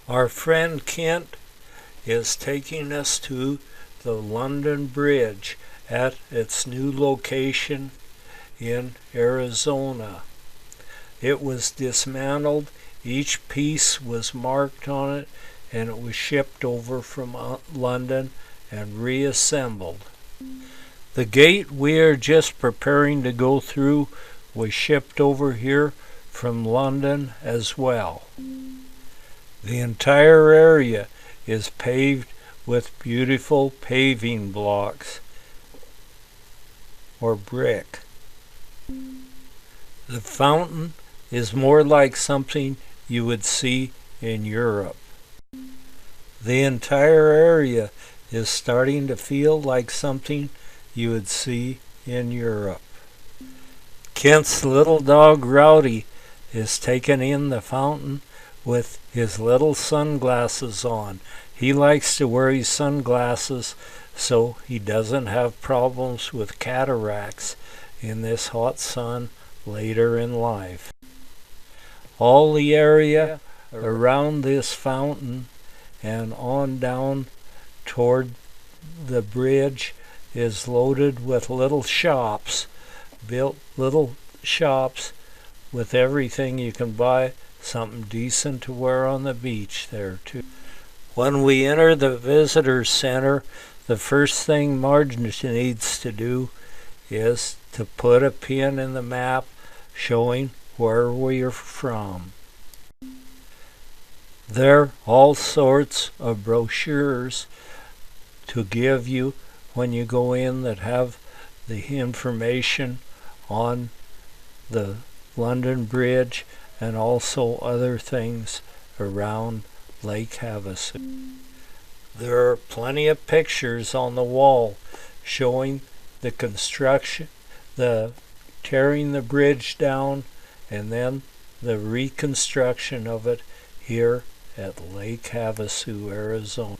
Our friend Kent is taking us to the London Bridge at its new location in Arizona. It was dismantled, each piece was marked on it, and it was shipped over from London and reassembled. The gate we are just preparing to go through was shipped over here from London as well. The entire area is paved with beautiful paving blocks or brick. The fountain is more like something you would see in Europe. The entire area is starting to feel like something you would see in Europe. Kent's little dog Rowdy is taking in the fountain with his little sunglasses on. He likes to wear his sunglasses so he doesn't have problems with cataracts in this hot sun later in life. All the area around this fountain and on down toward the bridge is loaded with little shops, built little shops with everything you can buy, something decent to wear on the beach there too. When we enter the visitor center, the first thing Marge needs to do is to put a pin in the map showing where we are from. There are all sorts of brochures to give you when you go in that have the information on the London Bridge and also other things around Lake Havasu. There are plenty of pictures on the wall showing the construction, the tearing the bridge down, and then the reconstruction of it here at Lake Havasu, Arizona.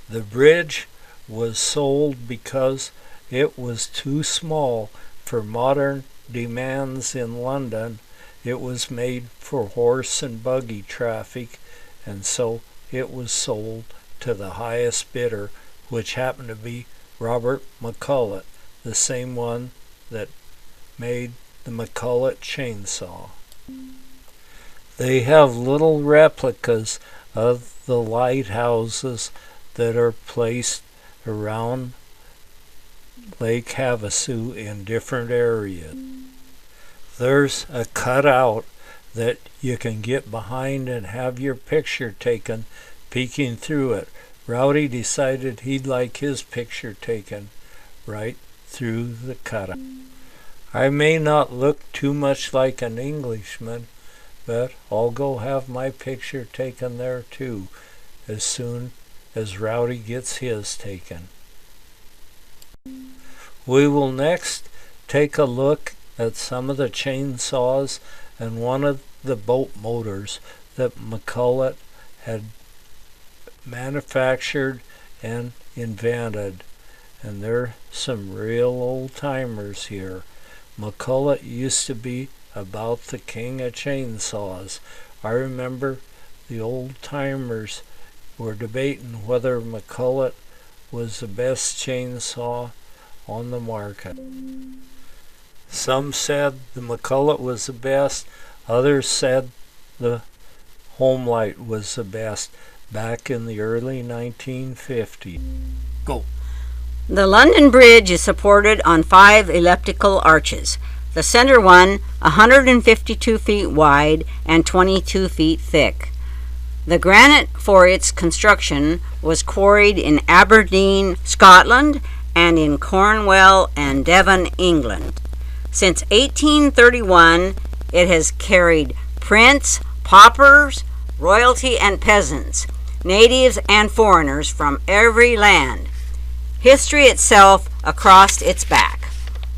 The bridge was sold because it was too small for modern demands in London. It was made for horse and buggy traffic, and so it was sold to the highest bidder, which happened to be Robert McCulloch, the same one that made the McCulloch chainsaw. They have little replicas of the lighthouses that are placed around Lake Havasu in different areas. There's a cutout that you can get behind and have your picture taken peeking through it. Rowdy decided he'd like his picture taken right through the cutout. I may not look too much like an Englishman, but I'll go have my picture taken there too as soon as Rowdy gets his taken. We will next take a look at some of the chainsaws and one of the boat motors that McCulloch had manufactured and invented. And they're some real old timers here. McCulloch used to be about the king of chainsaws. I remember the old timers were debating whether McCulloch was the best chainsaw on the market. Some said the McCulloch was the best, others said the Homelight was the best back in the early 1950s. Go. The London Bridge is supported on 5 elliptical arches. The center one, 152 feet wide and 22 feet thick. The granite for its construction was quarried in Aberdeen, Scotland, and in Cornwall and Devon, England. Since 1831, it has carried prince, paupers, royalty and peasants, natives and foreigners from every land. History itself across its back.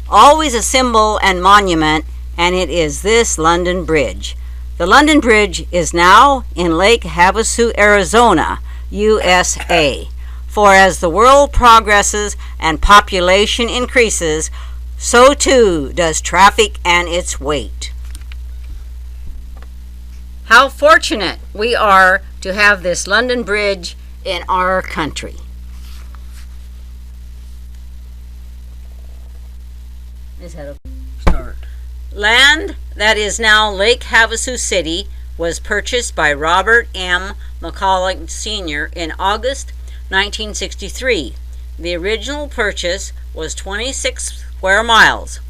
Always a symbol and monument, and it is this London Bridge. The London Bridge is now in Lake Havasu, Arizona, USA. For as the world progresses and population increases, so too does traffic and its weight. How fortunate we are to have this London Bridge in our country. Is that okay? Start. Land that is now Lake Havasu City was purchased by Robert M. McCulloch Sr. in August 1963. The original purchase was 26 square miles.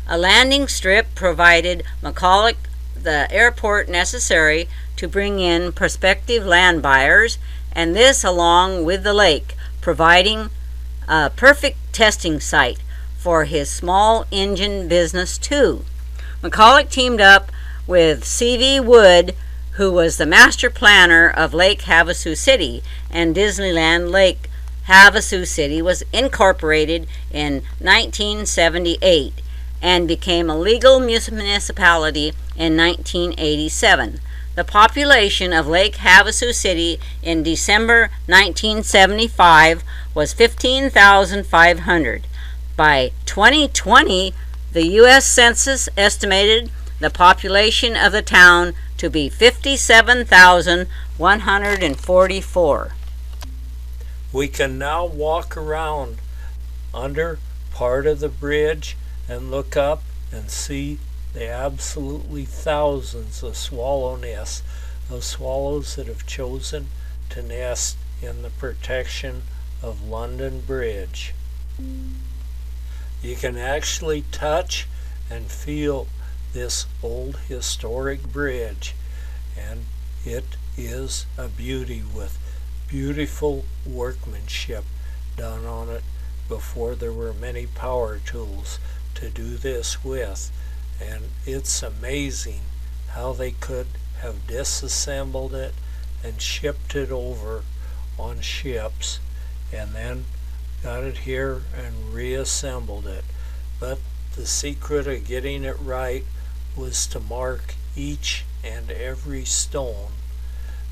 A landing strip provided McCulloch the airport necessary to bring in prospective land buyers, and this along with the lake, providing a perfect testing site for his small engine business too. McCulloch teamed up with C.V. Wood, who was the master planner of Lake Havasu City, and Disneyland Lake Havasu City was incorporated in 1978 and became a legal municipality in 1987. The population of Lake Havasu City in December 1975 was 15,500. By 2020, the U.S. Census estimated the population of the town to be 57,144. We can now walk around under part of the bridge and look up and see the absolutely thousands of swallow nests of swallows that have chosen to nest in the protection of London Bridge. You can actually touch and feel this old historic bridge, and it is a beauty with beautiful workmanship done on it before there were many power tools to do this with. And it's amazing how they could have disassembled it and shipped it over on ships and then got it here and reassembled it. But the secret of getting it right was to mark each and every stone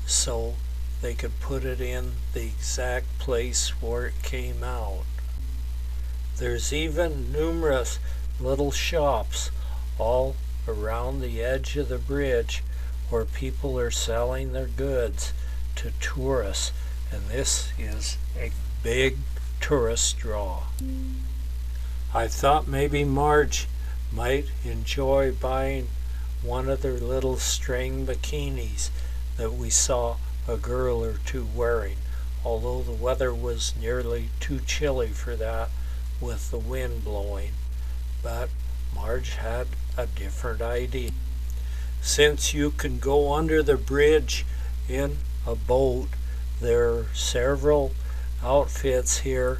so they could put it in the exact place where it came out. There's even numerous little shops all around the edge of the bridge where people are selling their goods to tourists, and this is a big tourist draw. I thought maybe Marge might enjoy buying one of their little string bikinis that we saw a girl or two wearing, although the weather was nearly too chilly for that with the wind blowing. But Marge had a different idea. Since you can go under the bridge in a boat, there are several outfits here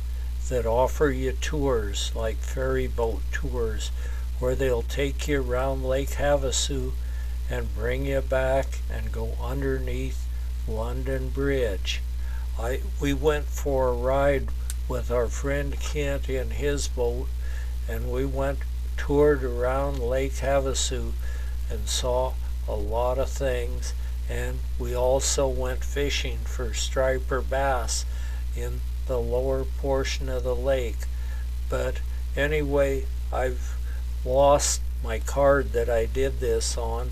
that offer you tours, like ferry boat tours, where they'll take you around Lake Havasu and bring you back and go underneath London Bridge. We went for a ride with our friend Kent in his boat, and we toured around Lake Havasu and saw a lot of things, and we also went fishing for striper bass in the lower portion of the lake. But anyway, I've lost my card that I did this on,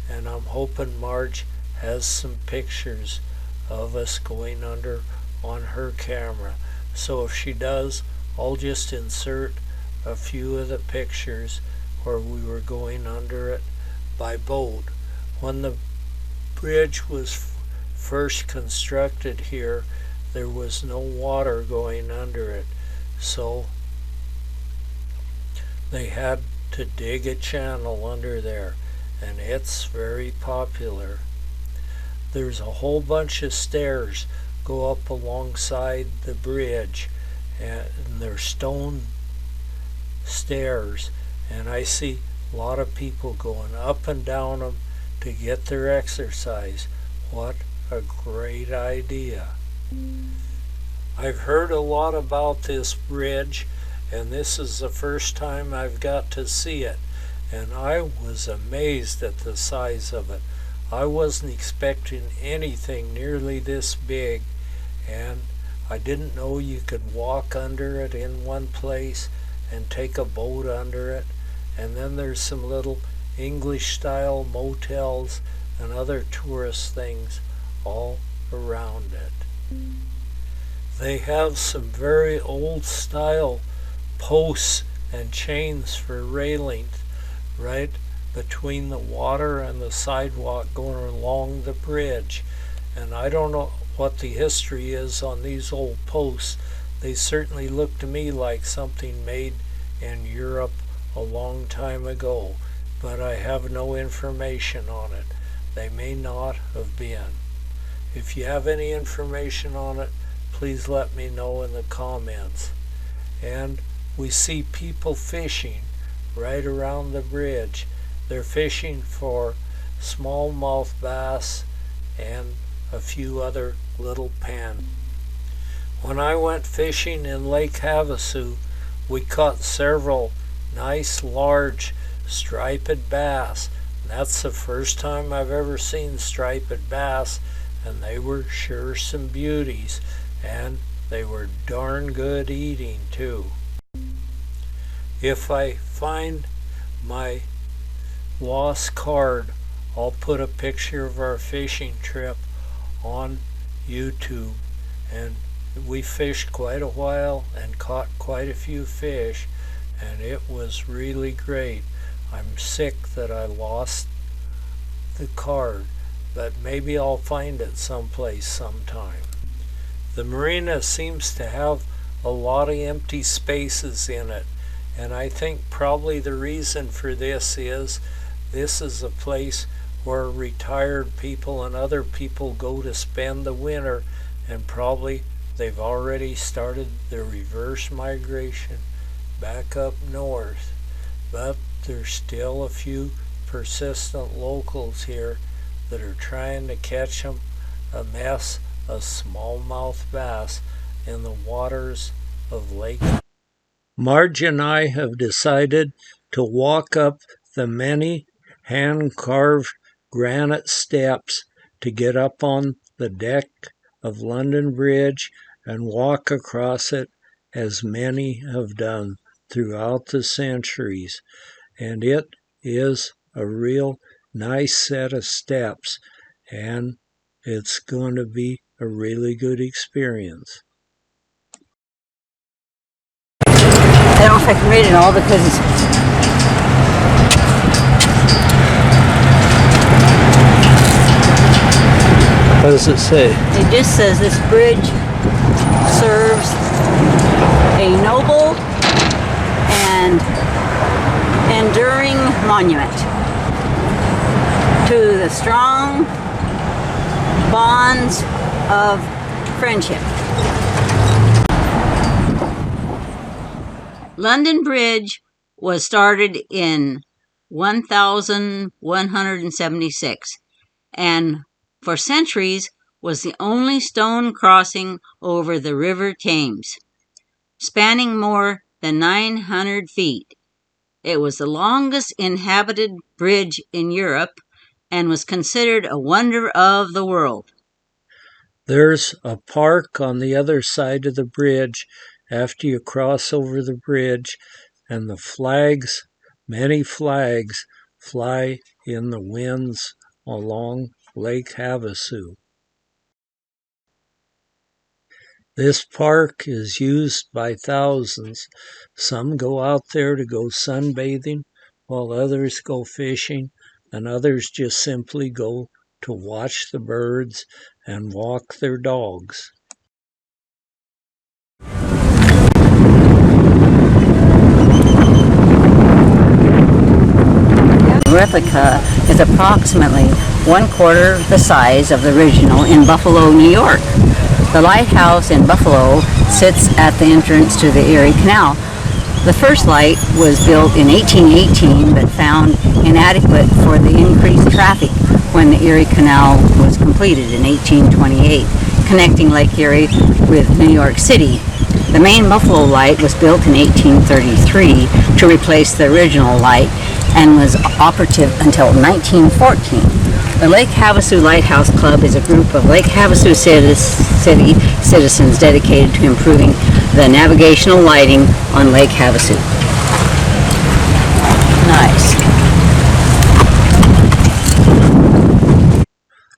and I'm hoping Marge has some pictures of us going under on her camera. So if she does, I'll just insert a few of the pictures where we were going under it by boat. When the bridge was first constructed here, there was no water going under it, so they had to dig a channel under there, and it's very popular. There's a whole bunch of stairs go up alongside the bridge, and they're stone stairs, and I see a lot of people going up and down them to get their exercise. What a great idea. I've heard a lot about this bridge, and this is the first time I've got to see it, and I was amazed at the size of it. I wasn't expecting anything nearly this big, and I didn't know you could walk under it in one place and take a boat under it. And then there's some little English style motels and other tourist things all around it. They have some very old style posts and chains for railings right between the water and the sidewalk going along the bridge. And I don't know what the history is on these old posts. They certainly look to me like something made in Europe a long time ago, but I have no information on it. They may not have been. If you have any information on it, please let me know in the comments. And we see people fishing right around the bridge. They're fishing for smallmouth bass and a few other little pan. When I went fishing in Lake Havasu, we caught several nice large striped bass. That's the first time I've ever seen striped bass, and they were sure some beauties, and they were darn good eating too. If I find my lost card, I'll put a picture of our fishing trip on YouTube, and we fished quite a while and caught quite a few fish, and it was really great. I'm sick that I lost the card, but maybe I'll find it someplace sometime. The marina seems to have a lot of empty spaces in it, and I think probably the reason for this is a place where retired people and other people go to spend the winter, and probably they've already started the reverse migration back up north. But there's still a few persistent locals here that are trying to catch them a mess of smallmouth bass in the waters of Lake. Marge and I have decided to walk up the many hand-carved granite steps to get up on the deck of London Bridge and walk across it, as many have done throughout the centuries. And it is a real nice set of steps, and it's going to be a really good experience. I don't know if I can read it all because it's... What does it say? It just says this bridge serves a noble and enduring monument to the strong bonds of friendship. London Bridge was started in 1176 and for centuries was the only stone crossing over the River Thames, spanning more than 900 feet. It was the longest inhabited bridge in Europe and was considered a wonder of the world. There's a park on the other side of the bridge after you cross over the bridge, and the flags, many flags, fly in the winds along Lake Havasu. This park is used by thousands. Some go out there to go sunbathing, while others go fishing, and others just simply go to watch the birds and walk their dogs. The replica is approximately 1/4 the size of the original in Buffalo, New York. The lighthouse in Buffalo sits at the entrance to the Erie Canal. The first light was built in 1818 but found inadequate for the increased traffic when the Erie Canal was completed in 1828, connecting Lake Erie with New York City. The main Buffalo light was built in 1833 to replace the original light and was operative until 1914. The Lake Havasu Lighthouse Club is a group of Lake Havasu city citizens dedicated to improving the navigational lighting on Lake Havasu. Nice.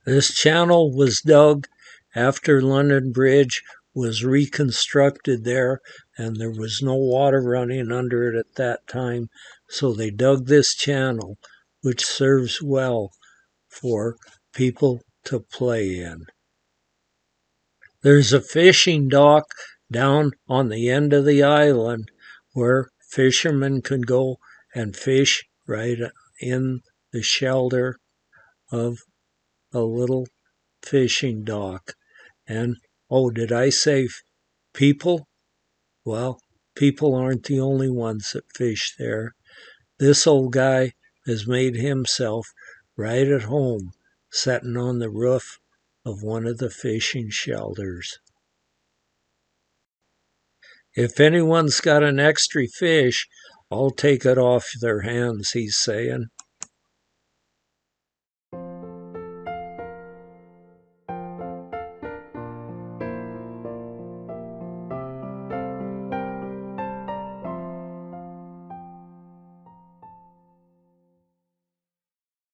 This channel was dug after London Bridge was reconstructed there, and there was no water running under it at that time, so they dug this channel, which serves well for people to play in. There's a fishing dock down on the end of the island where fishermen can go and fish right in the shelter of a little fishing dock. And, oh, did I say people? Well, people aren't the only ones that fish there. This old guy has made himself right at home, sitting on the roof of one of the fishing shelters. If anyone's got an extra fish, I'll take it off their hands, he's saying.